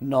9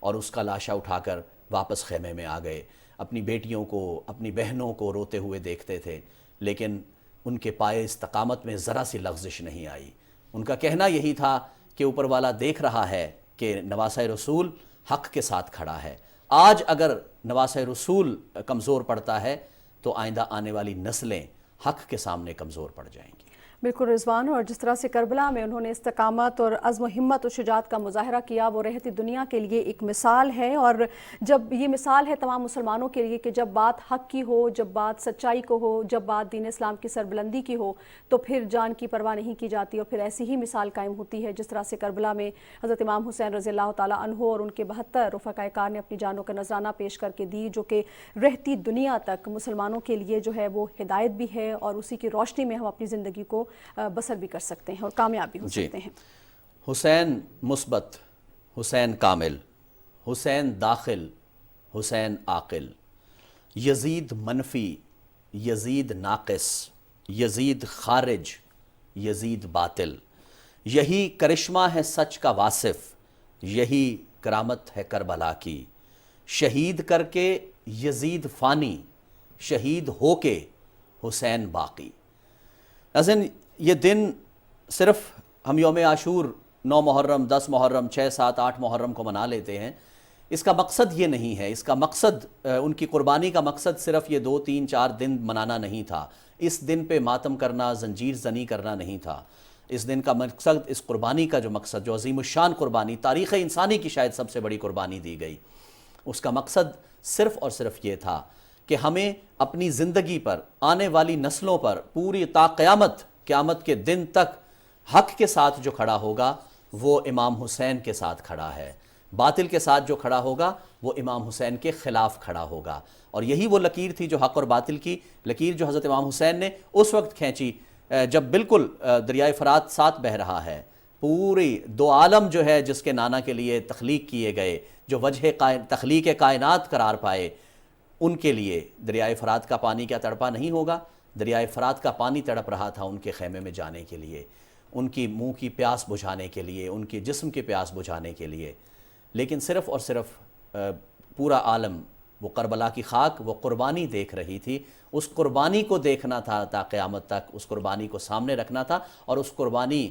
اور اس کا لاشا اٹھا کر واپس خیمے میں آ گئے. اپنی بیٹیوں کو اپنی بہنوں کو روتے ہوئے دیکھتے تھے لیکن ان کے پائے استقامت میں ذرا سی لغزش نہیں آئی. ان کا کہنا یہی تھا کہ اوپر والا دیکھ رہا ہے کہ نواسہ رسول حق کے ساتھ کھڑا ہے. آج اگر نواسہ رسول کمزور پڑتا ہے تو آئندہ آنے والی نسلیں حق کے سامنے کمزور پڑ جائیں گی. بالکل رضوان، اور جس طرح سے کربلا میں انہوں نے استقامت اور عزم و ہمت و شجاعت کا مظاہرہ کیا وہ رہتی دنیا کے لیے ایک مثال ہے. اور جب یہ مثال ہے تمام مسلمانوں کے لیے کہ جب بات حق کی ہو، جب بات سچائی کو ہو، جب بات دین اسلام کی سربلندی کی ہو تو پھر جان کی پرواہ نہیں کی جاتی اور پھر ایسی ہی مثال قائم ہوتی ہے جس طرح سے کربلا میں حضرت امام حسین رضی اللہ تعالیٰ عنہ اور ان کے 72 رفقائے کار نے اپنی جانوں کا نذرانہ پیش کر کے دی، جو کہ رہتی دنیا تک مسلمانوں کے لیے جو ہے وہ ہدایت بھی ہے اور اسی کی روشنی میں ہم اپنی زندگی کو بسر بھی کر سکتے ہیں اور کامیاب بھی ہو سکتے ہیں. حسین مثبت، حسین کامل، حسین داخل، حسین عاقل، یزید منفی، یزید ناقص، یزید خارج، یزید باطل. یہی کرشمہ ہے سچ کا واصف، یہی کرامت ہے کربلا کی. شہید کر کے یزید فانی، شہید ہو کے حسین باقی. ناظرین، یہ دن صرف ہم یوم عاشور 9 محرم، 10 محرم، 6، 7، 8 محرم کو منا لیتے ہیں. اس کا مقصد یہ نہیں ہے. اس کا مقصد، ان کی قربانی کا مقصد صرف یہ 2، 3، 4 دن منانا نہیں تھا. اس دن پہ ماتم کرنا، زنجیر زنی کرنا نہیں تھا. اس دن کا مقصد، اس قربانی کا جو مقصد، جو عظیم الشان قربانی، تاریخ انسانی کی شاید سب سے بڑی قربانی دی گئی، اس کا مقصد صرف اور صرف یہ تھا کہ ہمیں اپنی زندگی پر، آنے والی نسلوں پر، پوری تا قیامت کے دن تک حق کے ساتھ جو کھڑا ہوگا وہ امام حسین کے ساتھ کھڑا ہے. باطل کے ساتھ جو کھڑا ہوگا وہ امام حسین کے خلاف کھڑا ہوگا. اور یہی وہ لکیر تھی جو حق اور باطل کی لکیر جو حضرت امام حسین نے اس وقت کھینچی جب بالکل دریائے فرات ساتھ بہہ رہا ہے. پوری دو عالم جو ہے جس کے نانا کے لیے تخلیق کیے گئے، جو وجہ تخلیق کائنات قرار پائے، ان کے لیے دریائے فرات کا پانی کیا تڑپا نہیں ہوگا؟ دریائے فرات کا پانی تڑپ رہا تھا ان کے خیمے میں جانے کے لیے، ان کی منہ کی پیاس بجھانے کے لیے، ان کے جسم کی پیاس بجھانے کے لیے. لیکن صرف اور صرف پورا عالم وہ کربلا کی خاک، وہ قربانی دیکھ رہی تھی. اس قربانی کو دیکھنا تھا تا قیامت تک، اس قربانی کو سامنے رکھنا تھا. اور اس قربانی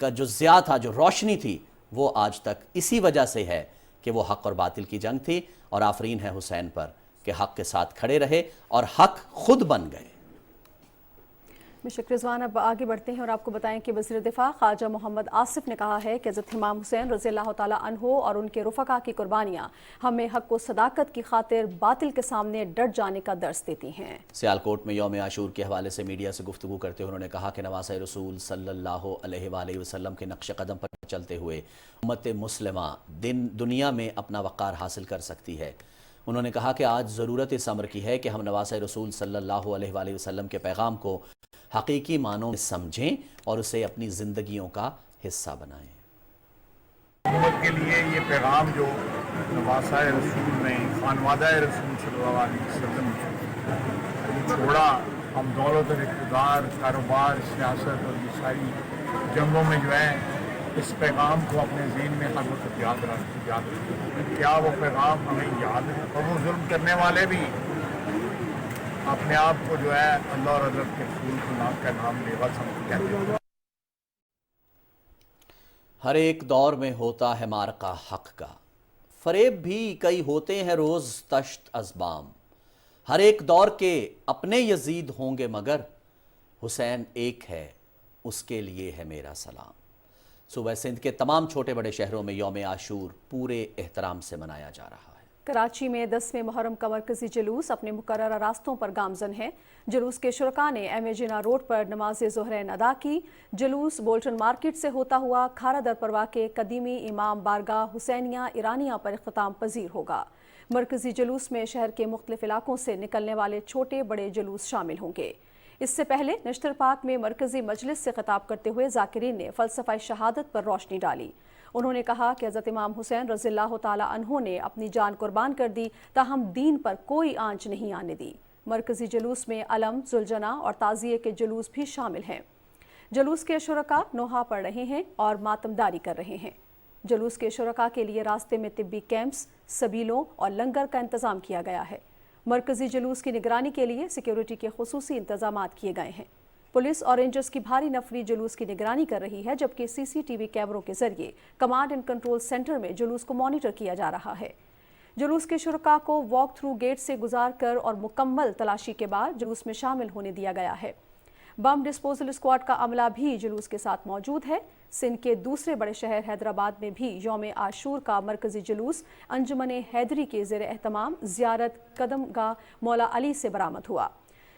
کا جو ضیاء تھا، جو روشنی تھی، وہ آج تک اسی وجہ سے ہے کہ وہ حق اور باطل کی جنگ تھی. اور آفرین ہے حسین پر کہ حق کے ساتھ کھڑے رہے اور حق خود بن گئے. بشک رضوان، اب آگے بڑھتے ہیں اور آپ کو بتائیں کہ وزیر دفاع خواجہ محمد آصف نے کہا ہے کہ حضرت امام حسین رضی اللہ تعالیٰ عنہ اور ان کے رفقا کی قربانیاں ہمیں حق و صداقت کی خاطر باطل کے سامنے ڈٹ جانے کا درس دیتی ہیں. سیالکوٹ میں یوم عاشور کے حوالے سے میڈیا سے گفتگو کرتے ہوئے انہوں نے کہا کہ نواسہ رسول صلی اللہ علیہ وآلہ وسلم کے نقش قدم پر چلتے ہوئے امت مسلمہ دنیا میں اپنا وقار حاصل کر سکتی ہے. انہوں نے کہا کہ آج ضرورت اس امر کی ہے کہ ہم نواسہ رسول صلی اللہ علیہ وآلہ وسلم کے پیغام کو حقیقی معنوں میں سمجھیں اور اسے اپنی زندگیوں کا حصہ بنائیں. امت کے لیے یہ پیغام جو نواسہ رسول نے، خانوادہ رسول صلی اللہ علیہ وسلم نے چھوڑا، ہم دولت اور اقتدار، کاروبار، سیاست اور یہ ساری جنگوں میں جو ہے اس پیغام کو اپنے ذہن میں ہر وقت یاد رکھیں. کیا وہ پیغام ہمیں یاد ہے؟ اور وہ ظلم کرنے والے بھی اپنے آپ کو جو ہے اللہ اور حضرت کے رسول کے نام کا نام لیوا سمجھ کہتے ہیں. ہر ایک دور میں ہوتا ہے مارکہ حق کا، فریب بھی کئی ہوتے ہیں روز تشت ازبام. ہر ایک دور کے اپنے یزید ہوں گے مگر حسین ایک ہے، اس کے لیے ہے میرا سلام. صوبہ سندھ کے تمام چھوٹے بڑے شہروں میں یوم عاشور پورے احترام سے منایا جا رہا ہے. کراچی میں 10ویں محرم کا مرکزی جلوس اپنے مقررہ راستوں پر گامزن ہے. جلوس کے شرکاء نے ایم اے جناح روڈ پر نماز ظہرین ادا کی. جلوس بولٹن مارکیٹ سے ہوتا ہوا کھارا در پروا کے قدیمی امام بارگاہ حسینیہ ایرانیہ پر اختتام پذیر ہوگا. مرکزی جلوس میں شہر کے مختلف علاقوں سے نکلنے والے چھوٹے بڑے جلوس شامل ہوں گے. اس سے پہلے نشتر پارک میں مرکزی مجلس سے خطاب کرتے ہوئے ذاکرین نے فلسفہ شہادت پر روشنی ڈالی. انہوں نے کہا کہ حضرت امام حسین رضی اللہ تعالیٰ عنہ نے اپنی جان قربان کر دی تاہم دین پر کوئی آنچ نہیں آنے دی. مرکزی جلوس میں علم، ذوالجناح اور تعزیے کے جلوس بھی شامل ہیں. جلوس کے شرکاء نوحہ پڑھ رہے ہیں اور ماتم داری کر رہے ہیں. جلوس کے شرکاء کے لیے راستے میں طبی کیمپس، سبیلوں اور لنگر کا انتظام کیا گیا ہے۔ مرکزی جلوس کی نگرانی کے لیے سیکیورٹی کے خصوصی انتظامات کیے گئے ہیں۔ پولیس اور رینجرز کی بھاری نفری جلوس کی نگرانی کر رہی ہے، جبکہ سی سی ٹی وی کیمروں کے ذریعے کمانڈ اینڈ کنٹرول سینٹر میں جلوس کو مانیٹر کیا جا رہا ہے۔ جلوس کے شرکاء کو واک تھرو گیٹ سے گزار کر اور مکمل تلاشی کے بعد جلوس میں شامل ہونے دیا گیا ہے۔ بم ڈسپوزل اسکواڈ کا عملہ بھی جلوس کے ساتھ موجود ہے۔ سندھ کے دوسرے بڑے شہر حیدرآباد میں بھی یوم عاشور کا مرکزی جلوس انجمن حیدری کے زیر اہتمام زیارت قدم گاہ مولا علی سے برآمد ہوا۔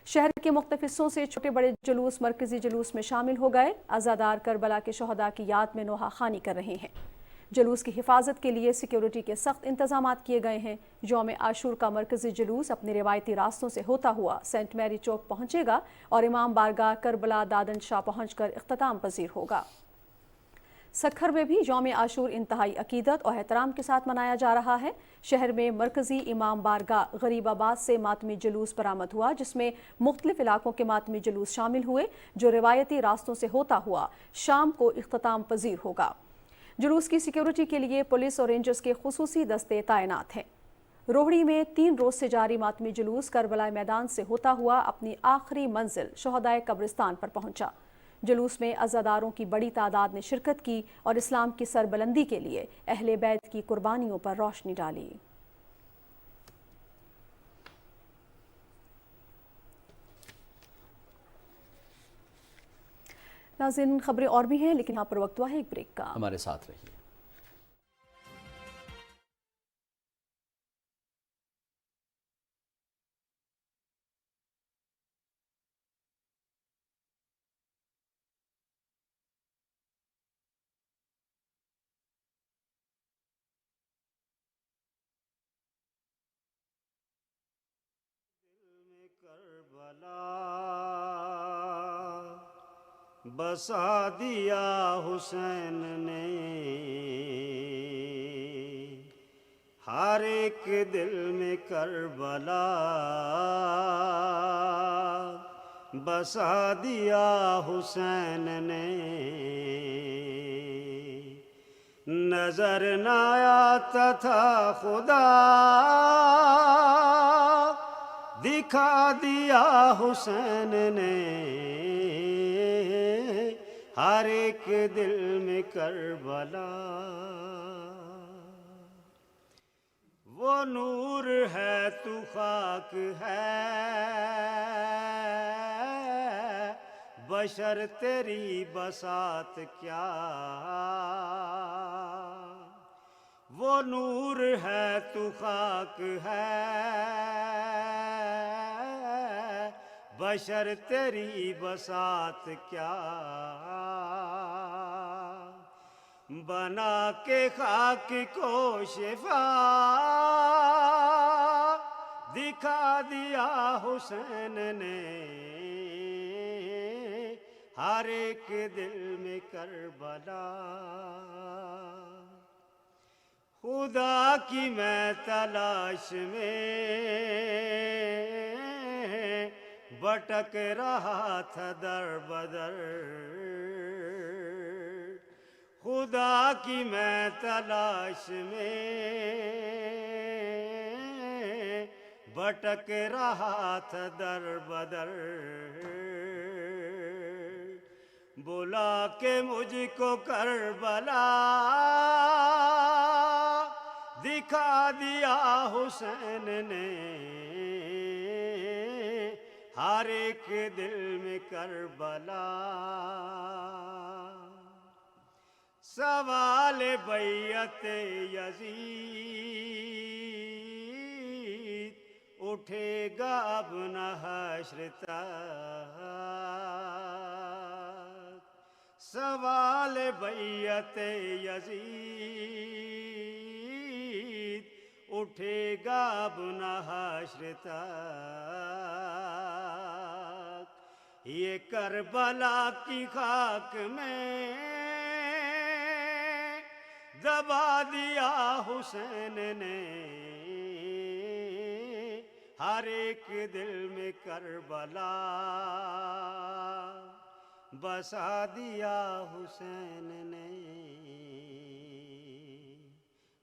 شہر کے مختلف حصوں سے چھوٹے بڑے جلوس مرکزی جلوس میں شامل ہو گئے۔ عزادار کربلا کے شہداء کی یاد میں نوحہ خوانی کر رہے ہیں۔ جلوس کی حفاظت کے لیے سیکیورٹی کے سخت انتظامات کیے گئے ہیں۔ یوم عاشور کا مرکزی جلوس اپنے روایتی راستوں سے ہوتا ہوا سینٹ میری چوک پہنچے گا اور امام بارگاہ کربلا دادن شاہ پہنچ کر اختتام پذیر ہوگا۔ سکھر میں بھی یوم عاشور انتہائی عقیدت اور احترام کے ساتھ منایا جا رہا ہے۔ شہر میں مرکزی امام بارگاہ غریب آباد سے ماتمی جلوس برآمد ہوا، جس میں مختلف علاقوں کے ماتمی جلوس شامل ہوئے، جو روایتی راستوں سے ہوتا ہوا شام کو اختتام پذیر ہوگا۔ جلوس کی سیکیورٹی کے لیے پولیس اور رینجرز کے خصوصی دستے تعینات ہیں۔ روہڑی میں 3 روز سے جاری ماتمی جلوس کربلا میدان سے ہوتا ہوا اپنی آخری منزل شہدائے قبرستان پر پہنچا۔ جلوس میں عزاداروں کی بڑی تعداد نے شرکت کی اور اسلام کی سربلندی کے لیے اہل بیت کی قربانیوں پر روشنی ڈالی۔ ناظرین، خبریں اور بھی ہیں لیکن یہاں پر وقت ہوا ہے ایک بریک کا۔ ہمارے ساتھ رہیے۔ کربلا بسا دیا حسین نے، ہر ایک دل میں کربلا بسا دیا حسین نے، نظر نہ آتا تھا خدا دکھا دیا حسین نے، ہر ایک دل میں کربلا، وہ نور ہے تو خاک ہے، بشر تیری بساط کیا، وہ نور ہے تو خاک ہے، بشر تیری بساط کیا، بنا کے خاک کو شفا دکھا دیا حسین نے، ہر ایک دل میں کربلا، خدا کی میں تلاش میں بھٹک رہا تھا در بدر، خدا کی میں تلاش میں بھٹک رہا تھا در بدر، بلا کے مجھ کو کربلا دکھا دیا حسین نے، ہر ایک دل میں کربلا، سوال بیعت یزید اٹھے گا اب نہ حشر تک، سوال بیعت یزید اٹھے گا اب نہ حشر تک، یہ کربلا کی خاک میں دبا دیا حسین نے، ہر ایک دل میں کربلا بسا دیا حسین نے۔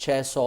600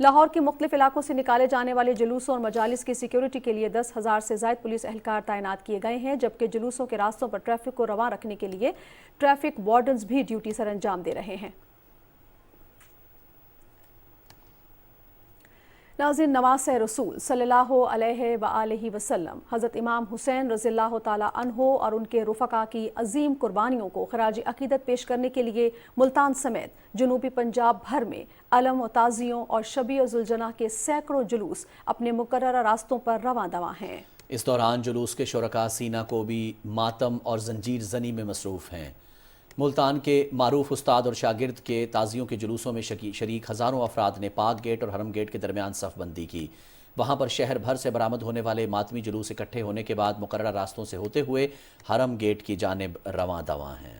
لاہور کے مختلف علاقوں سے نکالے جانے والے جلوسوں اور مجالس کی سیکیورٹی کے لیے 10,000 سے زائد پولیس اہلکار تعینات کیے گئے ہیں، جبکہ جلوسوں کے راستوں پر ٹریفک کو رواں رکھنے کے لیے ٹریفک وارڈنز بھی ڈیوٹی سر انجام دے رہے ہیں۔ ناظرین، نواز رسول صلی اللہ علیہ وآلہ وسلم حضرت امام حسین رضی اللہ تعالیٰ عنہ اور ان کے رفقا کی عظیم قربانیوں کو خراج عقیدت پیش کرنے کے لیے ملتان سمیت جنوبی پنجاب بھر میں علم و تعزیوں اور شبیہ ذوالجناح کے سینکڑوں جلوس اپنے مقررہ راستوں پر رواں دواں ہیں۔ اس دوران جلوس کے شرکاء سینہ کو بھی ماتم اور زنجیر زنی میں مصروف ہیں۔ ملتان کے معروف استاد اور شاگرد کے تعزیوں کے جلوسوں میں شریک ہزاروں افراد نے پاک گیٹ اور حرم گیٹ کے درمیان صف بندی کی۔ وہاں پر شہر بھر سے برآمد ہونے والے ماتمی جلوس اکٹھے ہونے کے بعد مقررہ راستوں سے ہوتے ہوئے حرم گیٹ کی جانب رواں دواں ہیں۔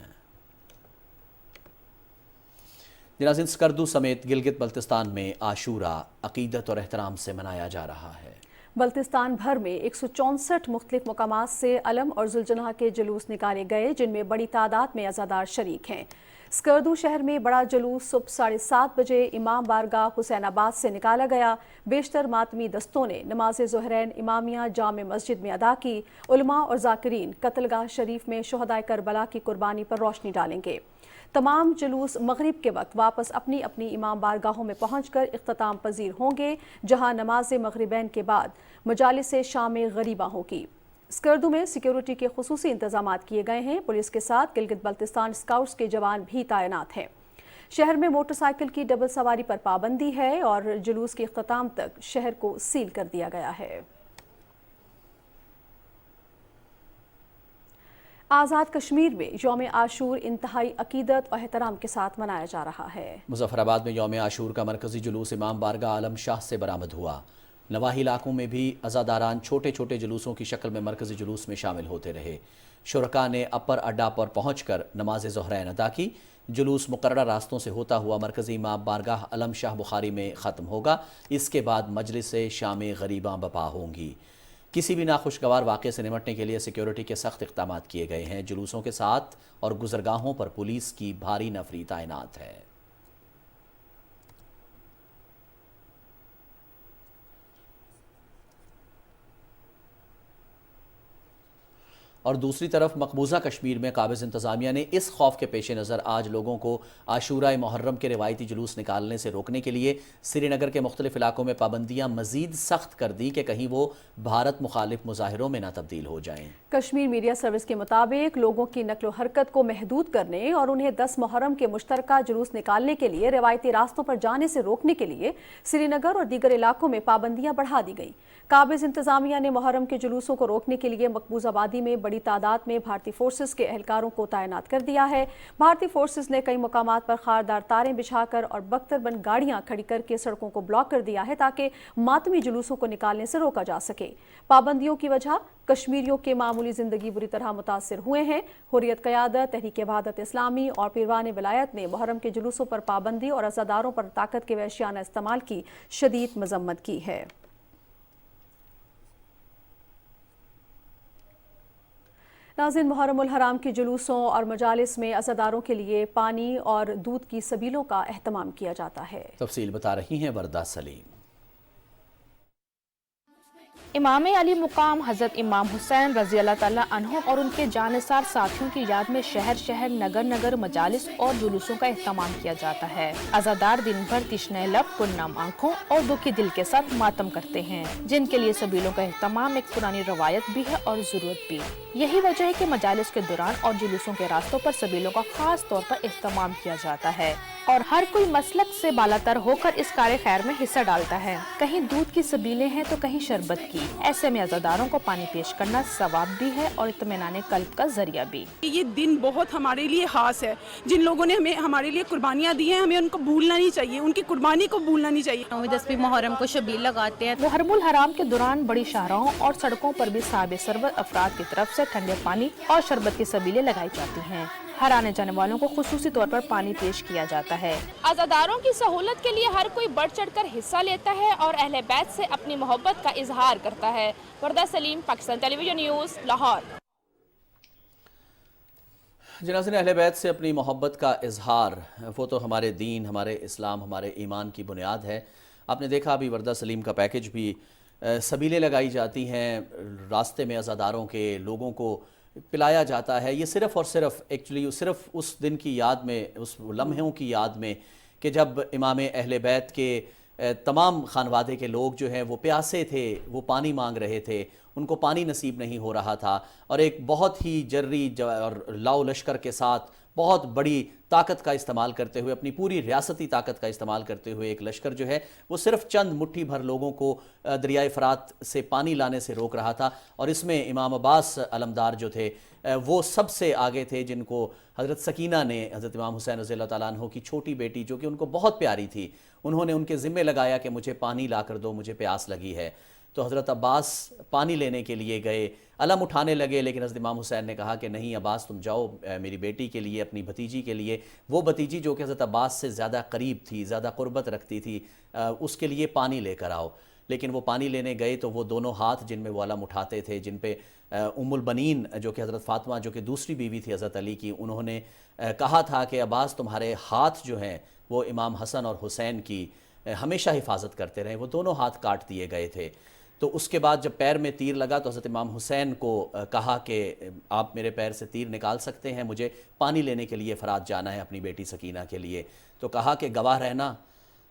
ناظرین، سکردو سمیت گلگت بلتستان میں عاشورہ عقیدت اور احترام سے منایا جا رہا ہے۔ بلتستان بھر میں 164 مختلف مقامات سے علم اور ذوالجناح کے جلوس نکالے گئے، جن میں بڑی تعداد میں عزادار شریک ہیں۔ سکردو شہر میں بڑا جلوس صبح 7:30 بجے امام بارگاہ حسین آباد سے نکالا گیا۔ بیشتر ماتمی دستوں نے نماز ظہرین امامیہ جامع مسجد میں ادا کی۔ علماء اور ذاکرین قتل گاہ شریف میں شہدائے کربلا کی قربانی پر روشنی ڈالیں گے۔ تمام جلوس مغرب کے وقت واپس اپنی اپنی امام بارگاہوں میں پہنچ کر اختتام پذیر ہوں گے، جہاں نماز مغربین کے بعد مجالس شام غریبہ ہوگی۔ سکردو میں سیکیورٹی کے خصوصی انتظامات کیے گئے ہیں۔ پولیس کے ساتھ گلگت بلتستان اسکاؤٹس کے جوان بھی تعینات ہیں۔ شہر میں موٹر سائیکل کی ڈبل سواری پر پابندی ہے اور جلوس کے اختتام تک شہر کو سیل کر دیا گیا ہے۔ آزاد کشمیر میں یوم عاشور انتہائی عقیدت اور احترام کے ساتھ منایا جا رہا ہے۔ مظفر آباد میں یوم عاشور کا مرکزی جلوس امام بارگاہ عالم شاہ سے برآمد ہوا۔ نواحی علاقوں میں بھی عزاداران چھوٹے چھوٹے جلوسوں کی شکل میں مرکزی جلوس میں شامل ہوتے رہے۔ شرکاء نے اپر اڈا پر پہنچ کر نماز ظہرین ادا کی۔ جلوس مقررہ راستوں سے ہوتا ہوا مرکزی امام بارگاہ علم شاہ بخاری میں ختم ہوگا۔ اس کے بعد مجلس شام غریباں بپا ہوں گی۔ کسی بھی ناخوشگوار واقعے سے نمٹنے کے لیے سیکیورٹی کے سخت اقدامات کیے گئے ہیں۔ جلوسوں کے ساتھ اور گزرگاہوں پر پولیس کی بھاری نفری تعینات ہے۔ اور دوسری طرف مقبوضہ کشمیر میں قابض انتظامیہ نے اس خوف کے پیش نظر آج لوگوں کو عاشورہ محرم کے روایتی جلوس نکالنے سے روکنے کے لیے سری نگر کے مختلف علاقوں میں پابندیاں مزید سخت کر دی کہ کہیں وہ بھارت مخالف مظاہروں میں نہ تبدیل ہو جائیں۔ کشمیر میڈیا سروس کے مطابق لوگوں کی نقل و حرکت کو محدود کرنے اور انہیں 10 محرم کے مشترکہ جلوس نکالنے کے لیے روایتی راستوں پر جانے سے روکنے کے لیے سری نگر اور دیگر علاقوں میں پابندیاں بڑھا دی گئیں۔ قابض انتظامیہ نے محرم کے جلوسوں کو روکنے کے لیے مقبوضہ آبادی میں بڑی تعداد میں بھارتی فورسز کے اہلکاروں کو تعینات کر دیا ہے۔ بھارتی فورسز نے کئی مقامات پر خاردار تاریں بچھا کر اور بختر بند گاڑیاں کھڑی کر کے سڑکوں کو بلاک کر دیا ہے تاکہ ماتمی جلوسوں کو نکالنے سے روکا جا سکے۔ پابندیوں کی وجہ کشمیریوں کے معمولی زندگی بری طرح متاثر ہوئے ہیں۔ حریت قیادت، تحریک وحدت اسلامی اور پیروان ولایت نے محرم کے جلوسوں پر پابندی اور عزاداروں پر طاقت کے وحشیانہ استعمال کی شدید مذمت کی ہے۔ ناظرین، محرم الحرام کے جلوسوں اور مجالس میں عزاداروں کے لیے پانی اور دودھ کی سبیلوں کا اہتمام کیا جاتا ہے۔ تفصیل بتا رہی ہیں وردہ سلیم۔ امام علی مقام حضرت امام حسین رضی اللہ تعالیٰ عنہ اور ان کے جانثار ساتھیوں کی یاد میں شہر شہر نگر نگر مجالس اور جلوسوں کا اہتمام کیا جاتا ہے۔ عزادار دن بھر تشنہ لب، گمنام آنکھوں اور دکھی دل کے ساتھ ماتم کرتے ہیں، جن کے لیے سبیلوں کا اہتمام ایک پرانی روایت بھی ہے اور ضرورت بھی۔ یہی وجہ ہے کہ مجالس کے دوران اور جلوسوں کے راستوں پر سبیلوں کا خاص طور پر اہتمام کیا جاتا ہے اور ہر کوئی مسلک سے بالاتر ہو کر اس کار خیر میں حصہ ڈالتا ہے۔ کہیں دودھ کی سبیلیں ہیں تو کہیں شربت کی۔ ایسے میں عزاداروں کو پانی پیش کرنا ثواب بھی ہے اور اطمینان قلب کا ذریعہ بھی۔ یہ دن بہت ہمارے لیے خاص ہے۔ جن لوگوں نے ہمارے لیے قربانیاں دی ہیں، ہمیں ان کو بھولنا نہیں چاہیے، ان کی قربانی کو بھولنا نہیں چاہیے۔ 10ویں محرم کو شبیل لگاتے ہیں۔ محرم الحرام کے دوران بڑی شاہراہوں اور سڑکوں پر بھی صاحب ثروت افراد کی طرف سے ٹھنڈے پانی اور شربت کی سبیلیں لگائی جاتی ہیں۔ ہر آنے جانے والوں کو خصوصی طور پر پانی پیش کیا جاتا ہے۔ عزاداروں کی سہولت کے لیے ہر کوئی بڑھ چڑھ کر حصہ لیتا ہے اور اہل بیت سے اپنی محبت کا اظہار کرتا ہے۔ وردہ سلیم، پاکستان ٹیلی ویژن نیوز، لاہور۔ ناظرین، اہل بیت سے اپنی محبت کا اظہار وہ تو ہمارے دین، ہمارے اسلام، ہمارے ایمان کی بنیاد ہے۔ آپ نے دیکھا ابھی وردہ سلیم کا پیکج بھی سبیلیں لگائی جاتی ہیں راستے میں، عزاداروں کے لوگوں کو پلایا جاتا ہے. یہ صرف اور صرف ایکچولی صرف اس دن کی یاد میں، اس لمحوں کی یاد میں کہ جب امام اہل بیت کے تمام خانوادے کے لوگ جو ہیں وہ پیاسے تھے، وہ پانی مانگ رہے تھے، ان کو پانی نصیب نہیں ہو رہا تھا، اور ایک بہت ہی جری اور لاؤ لشکر کے ساتھ بہت بڑی طاقت کا استعمال کرتے ہوئے، اپنی پوری ریاستی طاقت کا استعمال کرتے ہوئے ایک لشکر جو ہے وہ صرف چند مٹھی بھر لوگوں کو دریائے فرات سے پانی لانے سے روک رہا تھا. اور اس میں امام عباس علمدار جو تھے وہ سب سے آگے تھے، جن کو حضرت سکینہ نے، حضرت امام حسین رضی اللہ تعالیٰ عنہ کی چھوٹی بیٹی جو کہ ان کو بہت پیاری تھی، انہوں نے ان کے ذمہ لگایا کہ مجھے پانی لا کر دو، مجھے پیاس لگی ہے. تو حضرت عباس پانی لینے کے لیے گئے، علم اٹھانے لگے، لیکن حضرت امام حسین نے کہا کہ نہیں عباس تم جاؤ میری بیٹی کے لیے، اپنی بھتیجی کے لیے، وہ بھتیجی جو کہ حضرت عباس سے زیادہ قریب تھی، زیادہ قربت رکھتی تھی، اس کے لیے پانی لے کر آؤ. لیکن وہ پانی لینے گئے تو وہ دونوں ہاتھ جن میں وہ علم اٹھاتے تھے، جن پہ ام البنین جو کہ حضرت فاطمہ جو کہ دوسری بیوی تھی حضرت علی کی، انہوں نے کہا تھا کہ عباس تمہارے ہاتھ جو ہیں وہ امام حسن اور حسین کی ہمیشہ حفاظت کرتے رہیں. وہ دونوں ہاتھ کاٹ دیے گئے تھے. تو اس کے بعد جب پیر میں تیر لگا تو حضرت امام حسین کو کہا کہ آپ میرے پیر سے تیر نکال سکتے ہیں، مجھے پانی لینے کے لیے فرات جانا ہے اپنی بیٹی سکینہ کے لیے. تو کہا کہ گواہ رہنا،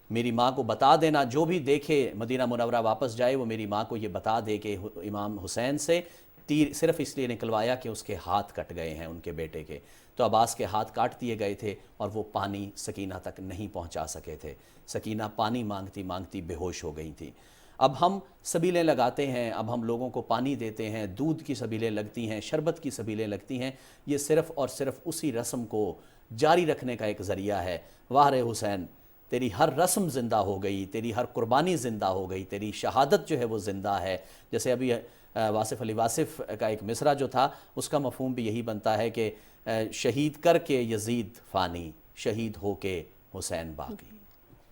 میری ماں کو بتا دینا، جو بھی دیکھے مدینہ منورہ واپس جائے وہ میری ماں کو یہ بتا دے کہ امام حسین سے تیر صرف اس لیے نکلوایا کہ اس کے ہاتھ کٹ گئے ہیں ان کے بیٹے کے. تو عباس کے ہاتھ کاٹ دیے گئے تھے اور وہ پانی سکینہ تک نہیں پہنچا سکے تھے. سکینہ پانی مانگتی مانگتی بے ہوش ہو گئی تھی. اب ہم سبیلیں لگاتے ہیں، اب ہم لوگوں کو پانی دیتے ہیں، دودھ کی سبیلیں لگتی ہیں، شربت کی سبیلیں لگتی ہیں. یہ صرف اور صرف اسی رسم کو جاری رکھنے کا ایک ذریعہ ہے. واہ رے حسین، تیری ہر رسم زندہ ہو گئی، تیری ہر قربانی زندہ ہو گئی، تیری شہادت جو ہے وہ زندہ ہے. جیسے ابھی واصف علی واصف کا ایک مصرع جو تھا، اس کا مفہوم بھی یہی بنتا ہے کہ شہید کر کے یزید فانی، شہید ہو کے حسین باقی.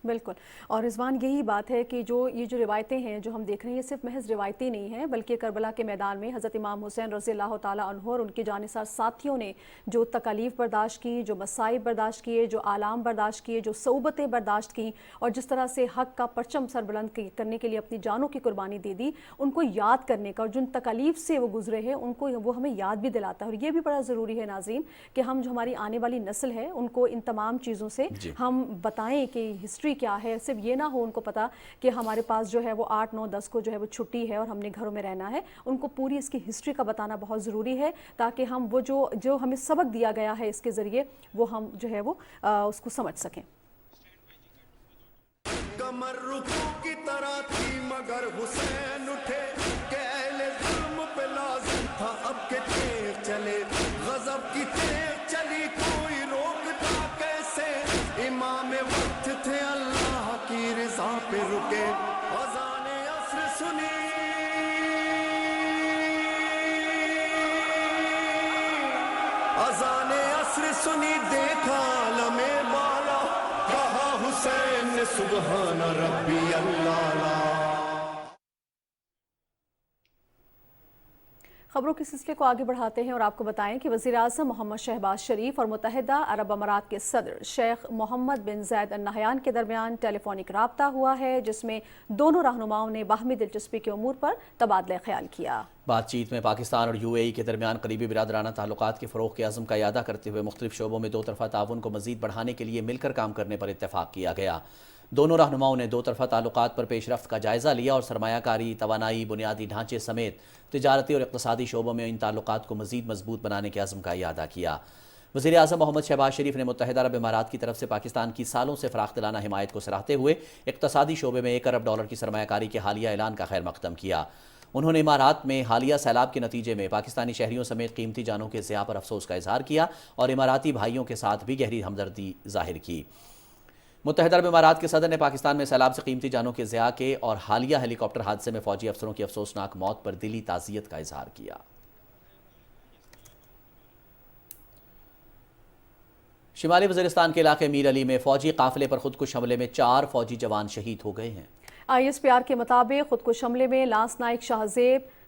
بالکل. اور رضوان یہی بات ہے کہ یہ جو روایتیں ہیں جو ہم دیکھ رہے ہیں یہ صرف محض روایتیں نہیں ہیں، بلکہ کربلا کے میدان میں حضرت امام حسین رضی اللہ تعالیٰ عنہ اور ان کے جانثار ساتھیوں نے جو تکالیف برداشت کی، جو مصائب برداشت کیے، جو آلام برداشت کیے، جو صعوبتیں برداشت کیں، اور جس طرح سے حق کا پرچم سر بلند کرنے کے لیے اپنی جانوں کی قربانی دے دی، ان کو یاد کرنے کا، اور جن تکالیف سے وہ گزرے ہیں ان کو وہ ہمیں یاد بھی دلاتا ہے. اور یہ بھی بڑا ضروری ہے ناظرین کہ ہم جو ہماری آنے والی نسل ہے ان کو ان تمام چیزوں سے ہم بتائیں کہ ہسٹری کیا ہے. صرف یہ نہ ہو ان کو پتا کہ ہمارے پاس جو ہے وہ 8, 9, 10 کو جو ہے وہ چھٹی ہے اور ہم نے گھروں میں رہنا ہے. ان کو پوری اس کی ہسٹری کا بتانا بہت ضروری ہے تاکہ ہم وہ جو ہمیں سبق دیا گیا ہے اس کے ذریعے وہ ہم جو ہے وہ اس کو سمجھ سکیں. کمر رکوع کی طرح تھی مگر حسین اٹھے کہ اہل ظلم پہ لازم تھا اب کے تیغ چلے. غضب کی تیغ چلی کوئی روکتا کیسے، امام وقت تھے اللہ کی رضا پہ رکے. اذان عصر سنی، اذان عصر سنی، دیکھا عالم بالا، کہا حسین نے سبحان ربی اللہ. خبروں کے سلسلے کو آگے بڑھاتے ہیں اور آپ کو بتائیں کہ وزیر اعظم محمد شہباز شریف اور متحدہ عرب امارات کے صدر شیخ محمد بن زاید ال نہیان کے درمیان ٹیلی فونک رابطہ ہوا ہے، جس میں دونوں رہنماؤں نے باہمی دلچسپی کے امور پر تبادلہ خیال کیا. بات چیت میں پاکستان اور UAE کے درمیان قریبی برادرانہ تعلقات کے فروغ کے عزم کا اعادہ کرتے ہوئے مختلف شعبوں میں دو طرفہ تعاون کو مزید بڑھانے کے لیے مل کر کام کرنے پر اتفاق کیا گیا. دونوں رہنماؤں نے دو طرفہ تعلقات پر پیش رفت کا جائزہ لیا اور سرمایہ کاری، توانائی، بنیادی ڈھانچے سمیت تجارتی اور اقتصادی شعبوں میں ان تعلقات کو مزید مضبوط بنانے کے عزم کا اعادہ کیا. وزیر اعظم محمد شہباز شریف نے متحدہ عرب امارات کی طرف سے پاکستان کی سالوں سے فراخ دلانہ حمایت کو سراہتے ہوئے اقتصادی شعبے میں $1 ارب کی سرمایہ کاری کے حالیہ اعلان کا خیر مقدم کیا. انہوں نے امارات میں حالیہ سیلاب کے نتیجے میں پاکستانی شہریوں سمیت قیمتی جانوں کے ضیاع پر افسوس کا اظہار کیا اور اماراتی بھائیوں کے ساتھ بھی گہری ہمدردی ظاہر کی. متحدہ عرب امارات کے صدر نے پاکستان میں سیلاب سے قیمتی جانوں کے ضیاع کے اور حالیہ ہیلی کاپٹر حادثے میں فوجی افسروں کی افسوسناک موت پر دلی تعزیت کا اظہار کیا. شمالی وزیرستان کے علاقے میر علی میں فوجی قافلے پر خودکش حملے میں 4 فوجی جوان شہید ہو گئے ہیں. ISPR کے مطابق خودکش حملے میں لانس نائک شاہ زیب،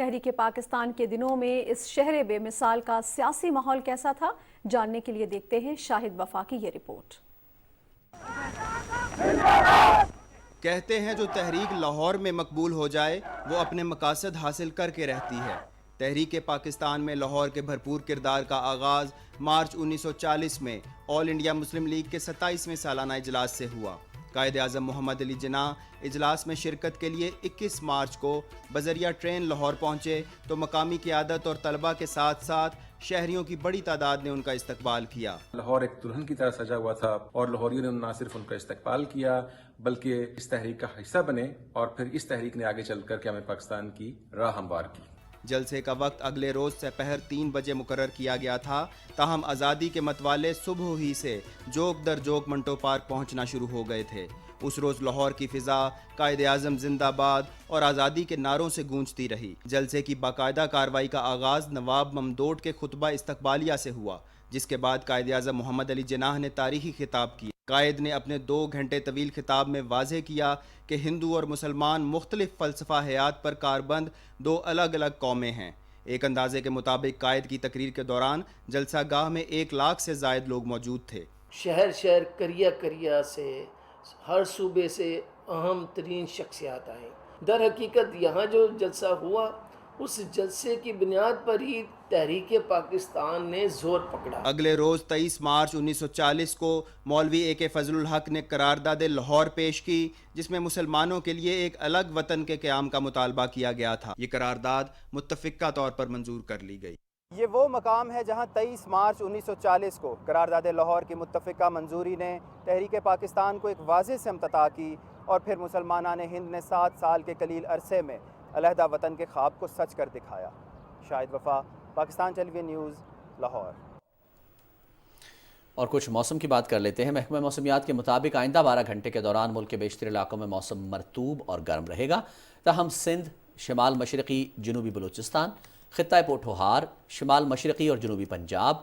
تحریک پاکستان کے دنوں میں اس شہر بے مثال کا سیاسی ماحول کیسا تھا، جاننے کے لیے دیکھتے ہیں شاہد وفا کی یہ رپورٹ۔ کہتے ہیں جو تحریک لاہور میں مقبول ہو جائے وہ اپنے مقاصد حاصل کر کے رہتی ہے۔ تحریک پاکستان میں لاہور کے بھرپور کردار کا آغاز مارچ 1940 میں آل انڈیا مسلم لیگ کے 27ویں سالانہ اجلاس سے ہوا۔ قائد اعظم محمد علی جناح اجلاس میں شرکت کے لیے 21 مارچ کو بذریعہ ٹرین لاہور پہنچے تو مقامی قیادت اور طلبہ کے ساتھ ساتھ شہریوں کی بڑی تعداد نے ان کا استقبال کیا۔ لاہور ایک دلہن کی طرح سجا ہوا تھا اور لاہوریوں نے نہ صرف ان کا استقبال کیا بلکہ اس تحریک کا حصہ بنے اور پھر اس تحریک نے آگے چل کر کے ہمیں پاکستان کی راہ ہموار کی۔ جلسے کا وقت اگلے روز سپہر 3 بجے مقرر کیا گیا تھا، تاہم آزادی کے متوالے صبح ہی سے جوک در جوک منٹو پارک پہنچنا شروع ہو گئے تھے۔ اس روز لاہور کی فضا قائد اعظم زندہ باد اور آزادی کے نعروں سے گونجتی رہی۔ جلسے کی باقاعدہ کارروائی کا آغاز نواب ممدوٹ کے خطبہ استقبالیہ سے ہوا، جس کے بعد قائد اعظم محمد علی جناح نے تاریخی خطاب کیا۔ قائد نے اپنے 2 گھنٹے طویل خطاب میں واضح کیا کہ ہندو اور مسلمان مختلف فلسفہ حیات پر کاربند 2 الگ الگ قومیں ہیں۔ ایک اندازے کے مطابق قائد کی تقریر کے دوران جلسہ گاہ میں 1 لاکھ سے زائد لوگ موجود تھے۔ شہر کریا کریا سے ہر صوبے سے اہم ترین شخصیات آئیں۔ در حقیقت یہاں جو جلسہ ہوا اس جلسے کی بنیاد پر ہی تحریک پاکستان نے زور پکڑا۔ اگلے روز 23 مارچ 1940 کو مولوی اے کے فضل الحق نے قرارداد لاہور پیش کی، جس میں مسلمانوں کے لیے ایک الگ وطن کے قیام کا مطالبہ کیا گیا تھا۔ یہ قرارداد متفقہ طور پر منظور کر لی گئی۔ یہ وہ مقام ہے جہاں 23 مارچ 1940 کو قرارداد لاہور کی متفقہ منظوری نے تحریک پاکستان کو ایک واضح سمت عطا کی اور پھر مسلمانان ہند نے 7 سال کے قلیل عرصے میں علیحدہ وطن کے خواب کو سچ کر دکھایا۔ شاہد وفا، پاکستان ٹیلی ویژن نیوز، لاہور۔ اور کچھ موسم کی بات کر لیتے ہیں۔ محکمہ موسمیات کے مطابق آئندہ 12 گھنٹے کے دوران ملک کے بیشتر علاقوں میں موسم مرطوب اور گرم رہے گا، تاہم سندھ، شمال مشرقی جنوبی بلوچستان، خطہ پوٹھوہار، شمال مشرقی اور جنوبی پنجاب،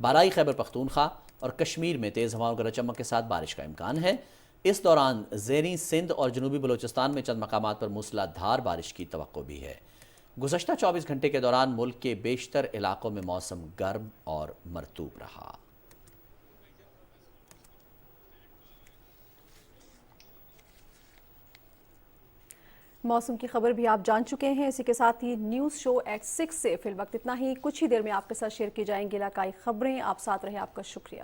بالائی خیبر پختونخوا اور کشمیر میں تیز ہواؤں گرج چمک کے ساتھ بارش کا امکان ہے۔ اس دوران زیریں سندھ اور جنوبی بلوچستان میں چند مقامات پر موسلا دھار بارش کی توقع بھی ہے۔ گزشتہ 24 گھنٹے کے دوران ملک کے بیشتر علاقوں میں موسم گرم اور مرطوب رہا۔ موسم کی خبر بھی آپ جان چکے ہیں۔ اسی کے ساتھ ہی نیوز شو ایٹ 6 سے فی الوقت اتنا ہی۔ کچھ ہی دیر میں آپ کے ساتھ شیئر کی جائیں گی علاقائی خبریں۔ آپ ساتھ رہے، آپ کا شکریہ۔